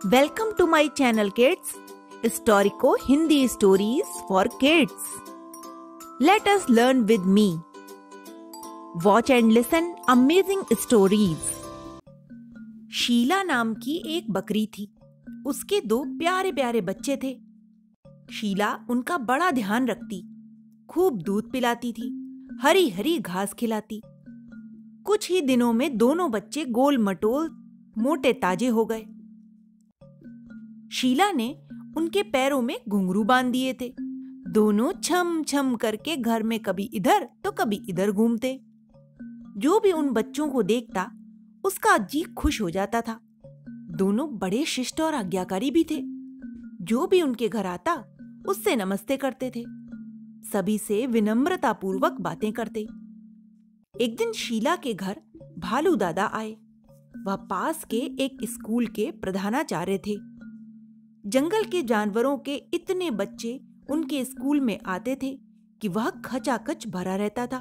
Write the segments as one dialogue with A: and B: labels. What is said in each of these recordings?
A: Welcome to my channel kids, Storico Hindi stories for kids. Let us learn with me. Watch and listen amazing stories. Sheela नाम की एक बकरी थी। उसके 2 प्यारे प्यारे बच्चे थे। शीला उनका बड़ा ध्यान रखती, खूब दूध पिलाती थी, हरी हरी घास खिलाती। कुछ ही दिनों में दोनों बच्चे गोल मटोल मोटे ताजे हो गए। शीला ने उनके पैरों में घुंघरू बांध दिए थे। दोनों छम छम करके घर में कभी इधर तो कभी इधर घूमते। जो भी उन बच्चों को देखता उसका जी खुश हो जाता था। दोनों बड़े शिष्ट और आज्ञाकारी भी थे। जो भी उनके घर आता उससे नमस्ते करते थे, सभी से विनम्रतापूर्वक बातें करते। एक दिन शीला के घर भालू दादा आए। वह पास के एक स्कूल के प्रधानाचार्य थे। जंगल के जानवरों के इतने बच्चे उनके स्कूल में आते थे कि वह खचाखच भरा रहता था।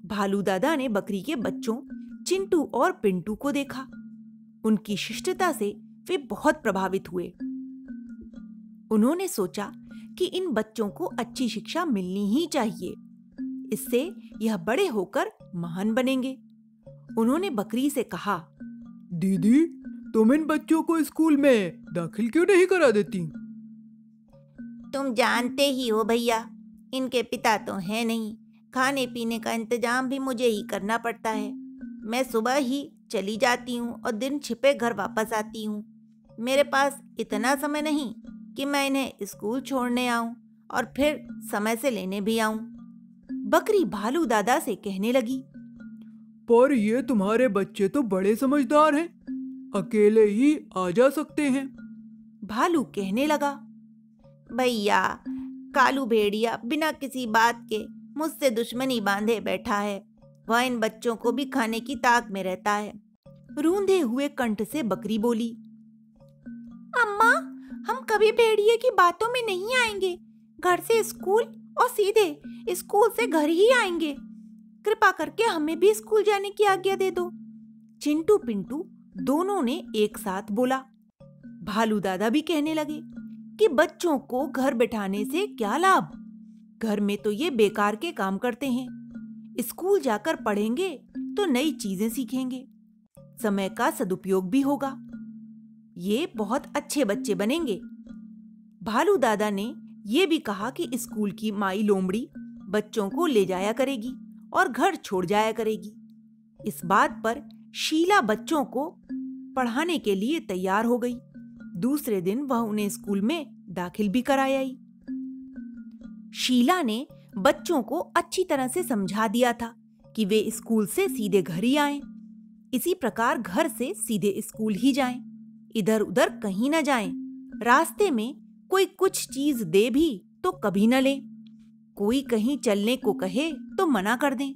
A: भालू दादा ने बकरी के बच्चों चिंटू और पिंटू को देखा। उनकी शिष्टता से वे बहुत प्रभावित हुए। उन्होंने सोचा कि इन बच्चों को अच्छी शिक्षा मिलनी ही चाहिए, इससे यह बड़े होकर महान बनेंगे। उन्होंने बकरी से कहा,
B: दीदी, तुम इन बच्चों को स्कूल में दाखिल क्यों नहीं करा देती?
C: तुम जानते ही हो भैया, इनके पिता तो हैं नहीं। खाने पीने का इंतजाम भी मुझे ही करना पड़ता है। मैं सुबह ही चली जाती हूँ और दिन छिपे घर वापस आती हूँ। मेरे पास इतना समय नहीं कि मैं इन्हें स्कूल छोड़ने आऊँ और फिर समय से लेने भी आऊँ।
A: बकरी भालू दादा से कहने लगी,
B: पर ये तुम्हारे बच्चे तो बड़े समझदार हैं, अकेले ही आ जा सकते हैं।
A: भालू कहने लगा,
C: भैया, कालू भेड़िया बिना किसी बात के मुझसे दुश्मनी बांधे बैठा है। वह इन बच्चों को भी खाने की ताक में रहता है।
A: रूंधे हुए कंठ से बकरी बोली,
C: अम्मा, हम कभी भेड़िए की बातों में नहीं आएंगे। घर से स्कूल और सीधे स्कूल से घर ही आएंगे। कृपा करके हमें भी स्कूल जाने की आज्ञा दे दो।
A: चिंटू पिंटू दोनों ने एक साथ बोला। भालू दादा भी कहने लगे कि बच्चों को घर बिठाने से क्या लाभ, घर में तो ये बेकार के काम करते हैं। स्कूल जाकर पढ़ेंगे तो नई चीजें सीखेंगे, समय का सदुपयोग भी होगा। ये बहुत अच्छे बच्चे बनेंगे। भालू दादा ने ये भी कहा कि स्कूल की माई लोमड़ी बच्चों को ले जाया करेगी और घर छोड़ जाया करेगी। इस बात पर शीला बच्चों को पढ़ाने के लिए तैयार हो गई। दूसरे दिन वह उन्हें स्कूल में दाखिल भी कराई आई। शीला ने बच्चों को अच्छी तरह से समझा दिया था कि वे स्कूल से सीधे घर ही आएं। इसी प्रकार घर से सीधे स्कूल ही जाएं, इधर उधर कहीं न जाएं। रास्ते में कोई कुछ चीज दे भी तो कभी न लें। कोई कहीं चलने को कहे तो मना कर दें।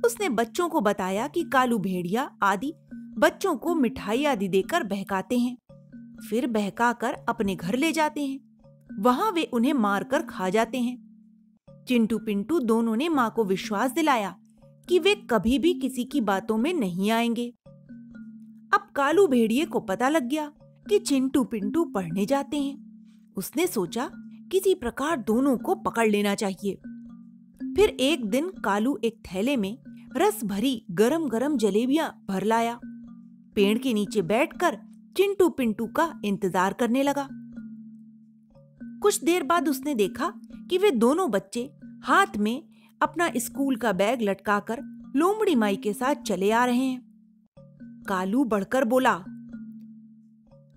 A: उसने बच्चों को बताया कि कालू भेड़िया आदि बच्चों को मिठाई आदि देकर बहकाते हैं, फिर बहकाकर अपने घर ले जाते हैं। वहां वे उन्हें मारकर खा जाते हैं। चिंटू पिंटू दोनों ने मां को विश्वास दिलाया कि वे कभी भी किसी की बातों में नहीं आएंगे। अब कालू भेड़िए को पता लग गया कि चिंटू पिंटू पढ़ने जाते हैं। उसने सोचा किसी प्रकार दोनों को पकड़ लेना चाहिए। फिर एक दिन कालू एक थैले में रस भरी गरम गरम जलेबियां भर लाया। पेड़ के नीचे बैठकर चिंटू पिंटू का इंतजार करने लगा। कुछ देर बाद उसने देखा कि वे दोनों बच्चे हाथ में अपना स्कूल का बैग लटकाकर लोमड़ी माई के साथ चले आ रहे हैं। कालू बढ़कर बोला,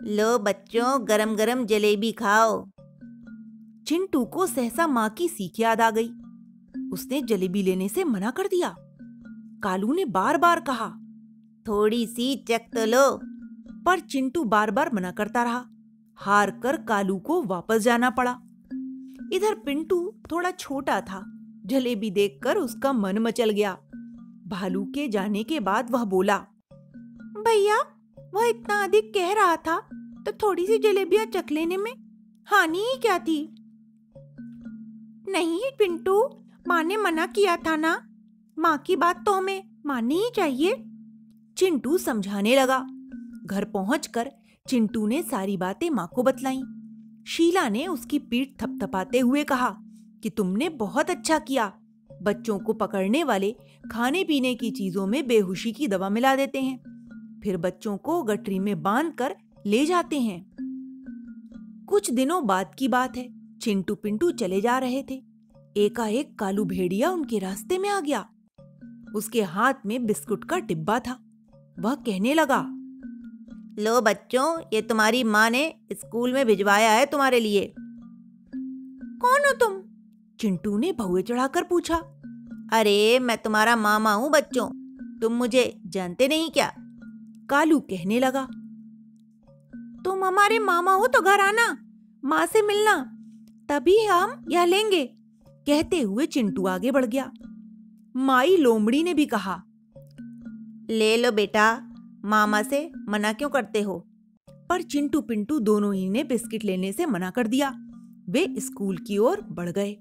C: लो बच्चों, गरम गरम जलेबी खाओ।
A: चिंटू को सहसा मां की सीख याद आ गई। उसने जलेबी लेने से मना कर दिया। कालू ने बार बार कहा,
C: थोड़ी सी चख तो लो।
A: पर चिंटू बार बार मना करता रहा। हार कर कालू को वापस जाना पड़ा। इधर पिंटू थोड़ा छोटा था। जलेबी देखकर उसका मन मचल गया। भालू के जाने के बाद वह बोला,
C: भैया, वह इतना अधिक कह रहा था तो थोड़ी सी जलेबियां चख लेने में हानि ही क्या थी। नहीं पिंटू, माँ ने मना किया था ना, माँ की बात तो हमें माननी ही चाहिए।
A: चिंटू समझाने लगा। घर पहुंचकर चिंटू ने सारी बातें माँ को बतलाईं। शीला ने उसकी पीठ थपथपाते हुए कहा कि तुमने बहुत अच्छा किया। बच्चों को पकड़ने वाले खाने पीने की चीजों में बेहोशी की दवा मिला देते हैं, फिर बच्चों को गठरी में बांधकर ले जाते हैं। कुछ दिनों बाद की बात है। चिंटू पिंटू चले जा रहे थे। एकाएक कालू भेड़िया उनके रास्ते में आ गया। उसके हाथ में बिस्कुट का डिब्बा था। वह कहने लगा,
C: लो बच्चों, ये तुम्हारी माँ ने स्कूल में भिजवाया है तुम्हारे लिए।
A: कौन हो तुम? चिंटू ने भौए चढ़ाकर पूछा।
C: अरे मैं तुम्हारा मामा हूँ बच्चों, तुम मुझे जानते नहीं क्या?
A: कालू कहने लगा।
C: तुम हमारे मामा हो तो घर आना, माँ से मिलना, तभी हम यह लेंगे।
A: कहते हुए चिंटू आगे बढ़ गया। माई लोमड़ी ने भी कहा,
C: ले लो बेटा, मामा से मना क्यों करते हो?
A: पर चिंटू पिंटू दोनों ही ने बिस्किट लेने से मना कर दिया। वे स्कूल की ओर बढ़ गए।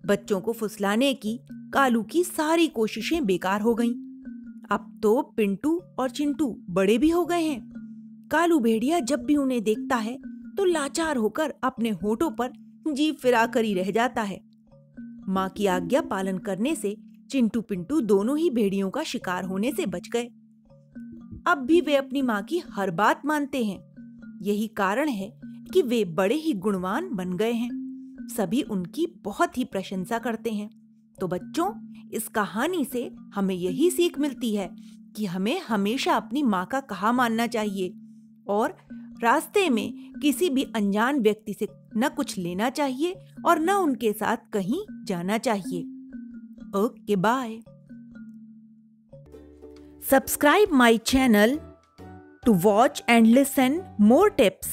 A: बच्चों को फुसलाने की कालू की सारी कोशिशें बेकार हो गईं। अब तो पिंटू और चिंटू बड़े भी हो गए हैं। कालू भेड़िया जब भी उन्हें देखता है तो लाचार होकर अपने होठों पर जीभ फिरा कर ही रह जाता है। माँ की आज्ञा पालन करने से चिंटू पिंटू दोनों ही भेड़ियों का शिकार होने से बच गए। अब भी वे अपनी माँ की हर बात मानते हैं। यही कारण है कि वे बड़े ही गुणवान बन गए हैं। सभी उनकी बहुत ही प्रशंसा करते हैं। तो बच्चों, इस कहानी से हमें यही सीख मिलती है कि हमें हमेशा अपनी माँ का कहा मानना चाहिए और रास्ते में किसी भी अनजान व्यक्ति से न कुछ लेना चाहिए और न उनके साथ कहीं जाना चाहिए। Okay, bye. Subscribe my channel to watch and listen more tips.